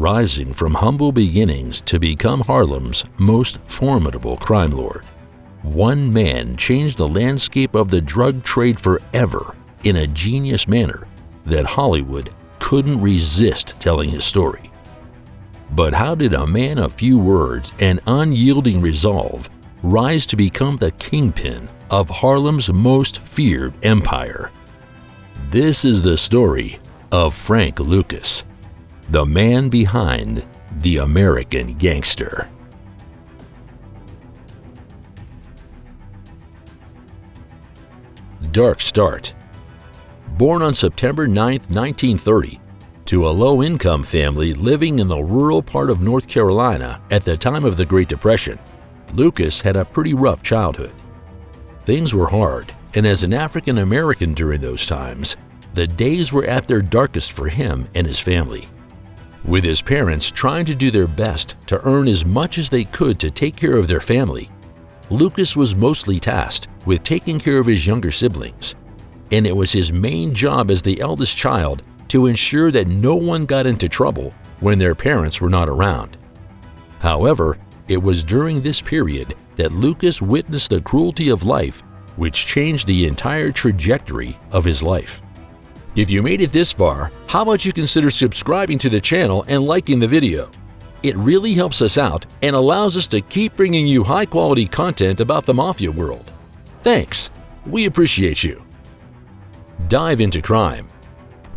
rising from humble beginnings to become Harlem's most formidable crime lord. One man changed the landscape of the drug trade forever in a genius manner that Hollywood couldn't resist telling his story. But how did a man of few words and unyielding resolve rise to become the kingpin of Harlem's most feared empire? This is the story of Frank Lucas, the man behind the American Gangster. Dark start. Born on September 9, 1930, to a low-income family living in the rural part of North Carolina at the time of the Great Depression, Lucas had a pretty rough childhood. Things were hard, and as an African American during those times, the days were at their darkest for him and his family. With his parents trying to do their best to earn as much as they could to take care of their family, Lucas was mostly tasked with taking care of his younger siblings, and it was his main job as the eldest child to ensure that no one got into trouble when their parents were not around. However, it was during this period that Lucas witnessed the cruelty of life, which changed the entire trajectory of his life. If you made it this far, how about you consider subscribing to the channel and liking the video? It really helps us out and allows us to keep bringing you high-quality content about the Mafia world. Thanks, we appreciate you. Dive into crime.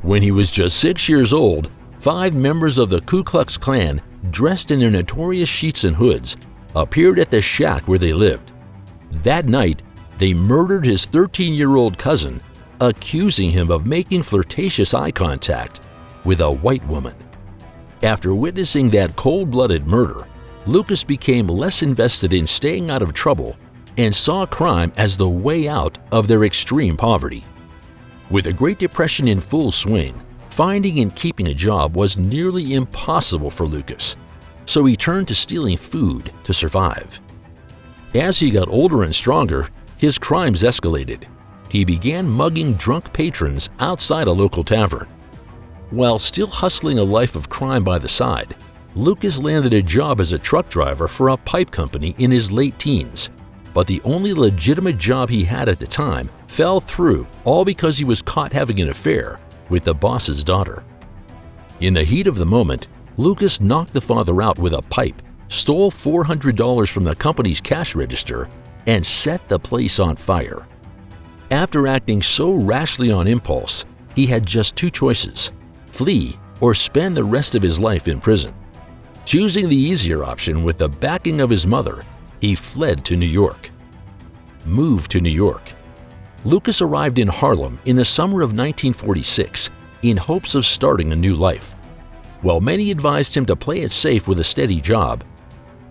When he was just 6 years old, 5 members of the Ku Klux Klan, dressed in their notorious sheets and hoods, appeared at the shack where they lived. That night, they murdered his 13-year-old cousin, accusing him of making flirtatious eye contact with a white woman. After witnessing that cold-blooded murder, Lucas became less invested in staying out of trouble and saw crime as the way out of their extreme poverty. With the Great Depression in full swing, finding and keeping a job was nearly impossible for Lucas, so he turned to stealing food to survive. As he got older and stronger, his crimes escalated. He began mugging drunk patrons outside a local tavern. While still hustling a life of crime by the side, Lucas landed a job as a truck driver for a pipe company in his late teens, but the only legitimate job he had at the time fell through, all because he was caught having an affair with the boss's daughter. In the heat of the moment, Lucas knocked the father out with a pipe, stole $400 from the company's cash register, and set the place on fire. After acting so rashly on impulse, he had just 2 choices: flee or spend the rest of his life in prison. Choosing the easier option with the backing of his mother, he fled to New York. Moved to New York. Lucas arrived in Harlem in the summer of 1946 in hopes of starting a new life. While many advised him to play it safe with a steady job,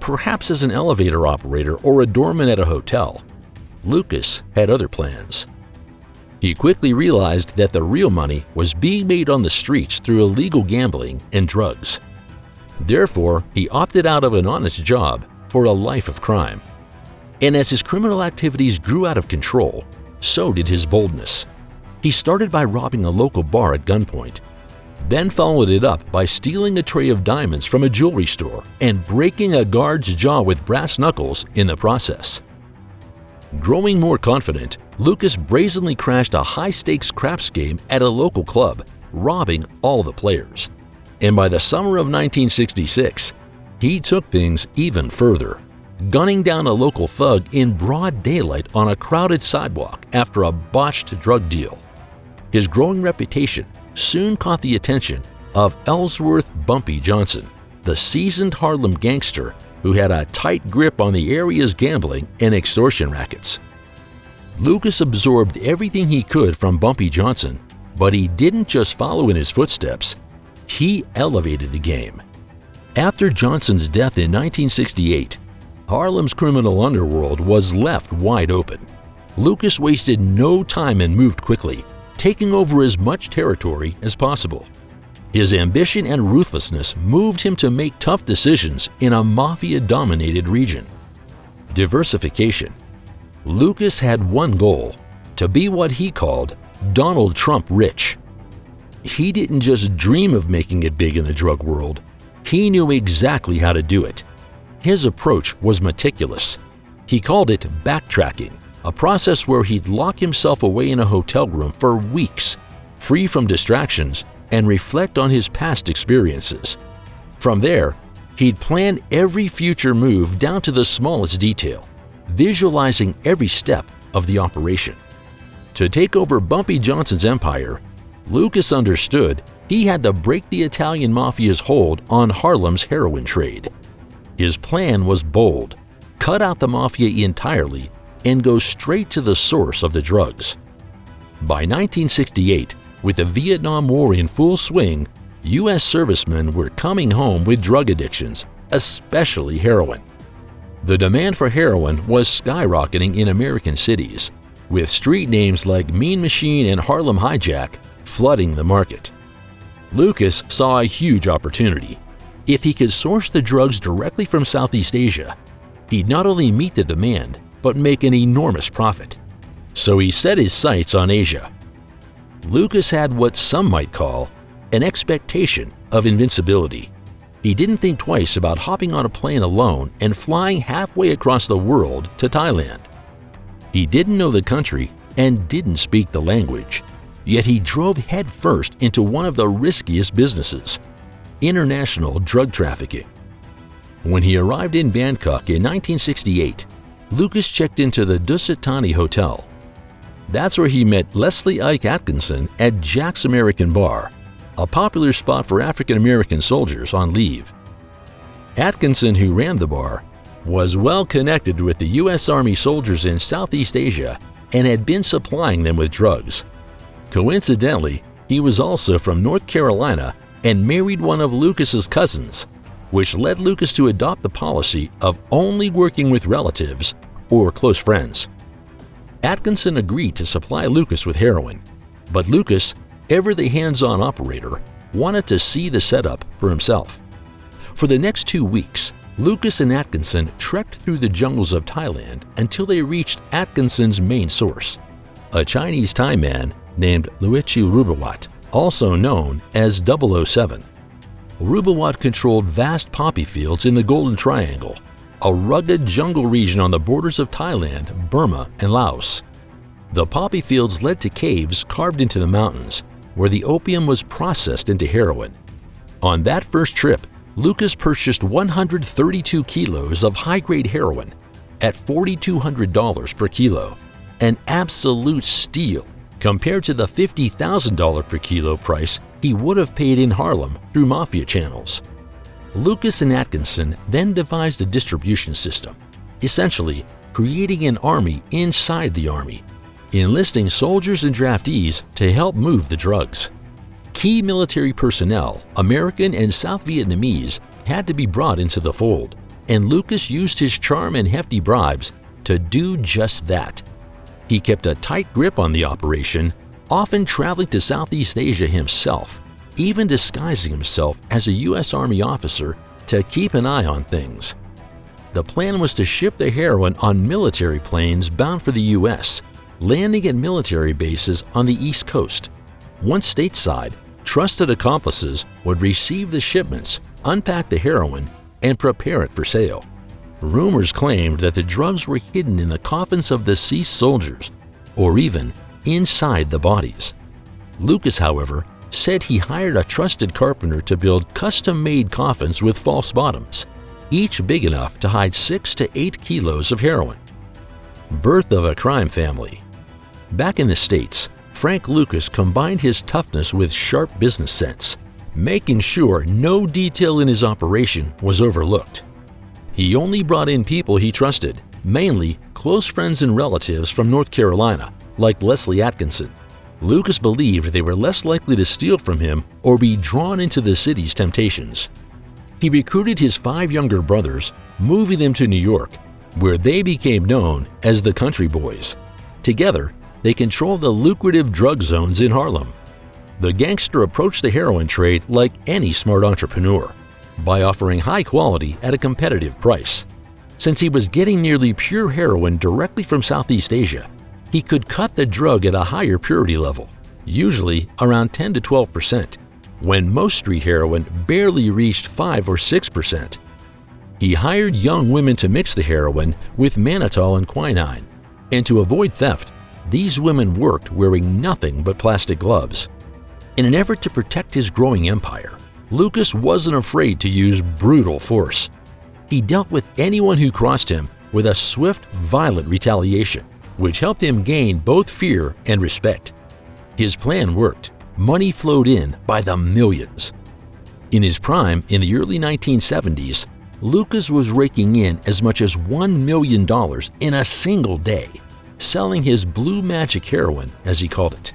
perhaps as an elevator operator or a doorman at a hotel, Lucas had other plans. He quickly realized that the real money was being made on the streets through illegal gambling and drugs. Therefore, he opted out of an honest job for a life of crime. And as his criminal activities grew out of control, so did his boldness. He started by robbing a local bar at gunpoint, then followed it up by stealing a tray of diamonds from a jewelry store and breaking a guard's jaw with brass knuckles in the process. Growing more confident, Lucas brazenly crashed a high-stakes craps game at a local club, robbing all the players. And by the summer of 1966, he took things even further, gunning down a local thug in broad daylight on a crowded sidewalk after a botched drug deal. His growing reputation soon caught the attention of Ellsworth "Bumpy" Johnson, the seasoned Harlem gangster who had a tight grip on the area's gambling and extortion rackets. Lucas absorbed everything he could from Bumpy Johnson, but he didn't just follow in his footsteps, he elevated the game. After Johnson's death in 1968, Harlem's criminal underworld was left wide open. Lucas wasted no time and moved quickly, taking over as much territory as possible. His ambition and ruthlessness moved him to make tough decisions in a Mafia-dominated region. Diversification. Lucas had one goal: to be what he called Donald Trump rich. He didn't just dream of making it big in the drug world. He knew exactly how to do it. His approach was meticulous. He called it backtracking, a process where he'd lock himself away in a hotel room for weeks, free from distractions, and reflect on his past experiences. From there, he'd plan every future move down to the smallest detail, visualizing every step of the operation. To take over Bumpy Johnson's empire, Lucas understood he had to break the Italian Mafia's hold on Harlem's heroin trade. His plan was bold: cut out the Mafia entirely and go straight to the source of the drugs. By 1968, with the Vietnam War in full swing, U.S. servicemen were coming home with drug addictions, especially heroin. The demand for heroin was skyrocketing in American cities, with street names like Mean Machine and Harlem Hijack flooding the market. Lucas saw a huge opportunity. If he could source the drugs directly from Southeast Asia, he'd not only meet the demand, but make an enormous profit. So he set his sights on Asia. Lucas had what some might call an expectation of invincibility. He didn't think twice about hopping on a plane alone and flying halfway across the world to Thailand. He didn't know the country and didn't speak the language, yet he drove headfirst into one of the riskiest businesses: international drug trafficking. When he arrived in Bangkok in 1968, Lucas checked into the Dusit Thani Hotel. That's where he met Leslie Ike Atkinson at Jack's American Bar, a popular spot for African American soldiers on leave. Atkinson, who ran the bar, was well connected with the U.S. Army soldiers in Southeast Asia and had been supplying them with drugs. Coincidentally, he was also from North Carolina and married one of Lucas's cousins, which led Lucas to adopt the policy of only working with relatives or close friends. Atkinson agreed to supply Lucas with heroin, but Lucas, ever the hands-on operator, wanted to see the setup for himself. For the next 2 weeks, Lucas and Atkinson trekked through the jungles of Thailand until they reached Atkinson's main source, a Chinese Thai man named Luichi Rubawat, also known as 007. Rubawat controlled vast poppy fields in the Golden Triangle, a rugged jungle region on the borders of Thailand, Burma, and Laos. The poppy fields led to caves carved into the mountains, where the opium was processed into heroin. On that first trip, Lucas purchased 132 kilos of high-grade heroin at $4,200 per kilo, an absolute steal compared to the $50,000 per kilo price he would have paid in Harlem through Mafia channels. Lucas and Atkinson then devised a distribution system, essentially creating an army inside the army, enlisting soldiers and draftees to help move the drugs. Key military personnel, American and South Vietnamese, had to be brought into the fold, and Lucas used his charm and hefty bribes to do just that. He kept a tight grip on the operation, often traveling to Southeast Asia himself, even disguising himself as a U.S. Army officer to keep an eye on things. The plan was to ship the heroin on military planes bound for the U.S., landing at military bases on the East Coast. Once stateside, trusted accomplices would receive the shipments, unpack the heroin, and prepare it for sale. Rumors claimed that the drugs were hidden in the coffins of deceased soldiers, or even inside the bodies. Lucas, however, said he hired a trusted carpenter to build custom-made coffins with false bottoms, each big enough to hide 6 to 8 kilos of heroin. Birth of a crime family. Back in the States, Frank Lucas combined his toughness with sharp business sense, making sure no detail in his operation was overlooked. He only brought in people he trusted, mainly close friends and relatives from North Carolina, like Leslie Atkinson. Lucas believed they were less likely to steal from him or be drawn into the city's temptations. He recruited his 5 younger brothers, moving them to New York, where they became known as the Country Boys. Together, they controlled the lucrative drug zones in Harlem. The gangster approached the heroin trade like any smart entrepreneur, by offering high quality at a competitive price. Since he was getting nearly pure heroin directly from Southeast Asia, he could cut the drug at a higher purity level, usually around 10 to 12%, when most street heroin barely reached 5 or 6%. He hired young women to mix the heroin with mannitol and quinine, and to avoid theft, these women worked wearing nothing but plastic gloves. In an effort to protect his growing empire, Lucas wasn't afraid to use brutal force. He dealt with anyone who crossed him with a swift, violent retaliation, which helped him gain both fear and respect. His plan worked. Money flowed in by the millions. In his prime in the early 1970s, Lucas was raking in as much as $1 million in a single day, selling his blue magic heroin, as he called it.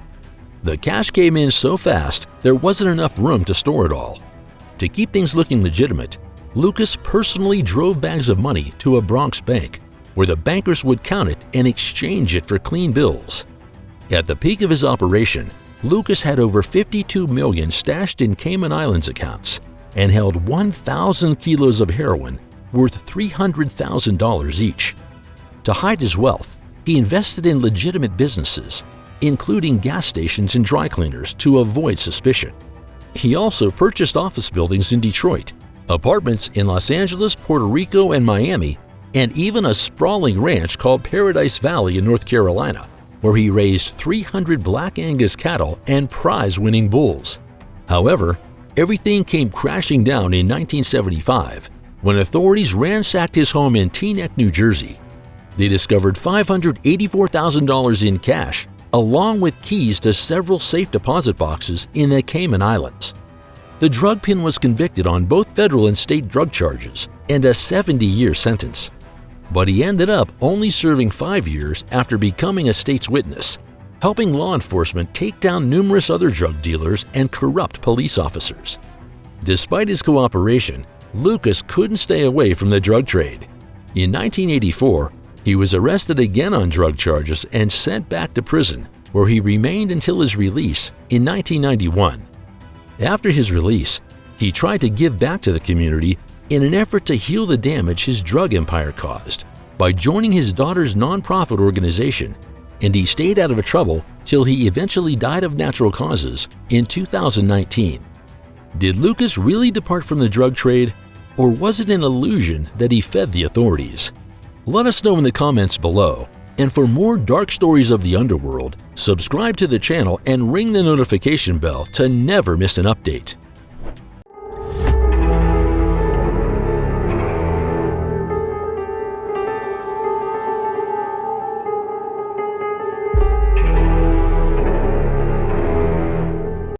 The cash came in so fast, there wasn't enough room to store it all. To keep things looking legitimate, Lucas personally drove bags of money to a Bronx bank, where the bankers would count it and exchange it for clean bills. At the peak of his operation, Lucas had over $52 million stashed in Cayman Islands accounts and held 1,000 kilos of heroin worth $300,000 each. To hide his wealth, he invested in legitimate businesses, including gas stations and dry cleaners, to avoid suspicion. He also purchased office buildings in Detroit, apartments in Los Angeles, Puerto Rico, and Miami, and even a sprawling ranch called Paradise Valley in North Carolina, where he raised 300 Black Angus cattle and prize-winning bulls. However, everything came crashing down in 1975 when authorities ransacked his home in Teaneck, New Jersey. They discovered $584,000 in cash, along with keys to several safe deposit boxes in the Cayman Islands. The drug pin was convicted on both federal and state drug charges and a 70-year sentence. But he ended up only serving 5 years after becoming a state's witness, helping law enforcement take down numerous other drug dealers and corrupt police officers. Despite his cooperation, Lucas couldn't stay away from the drug trade. In 1984, he was arrested again on drug charges and sent back to prison, where he remained until his release in 1991. After his release, he tried to give back to the community in an effort to heal the damage his drug empire caused by joining his daughter's nonprofit organization, and he stayed out of trouble till he eventually died of natural causes in 2019. Did Lucas really depart from the drug trade, or was it an illusion that he fed the authorities? Let us know in the comments below, and for more dark stories of the underworld, subscribe to the channel and ring the notification bell to never miss an update.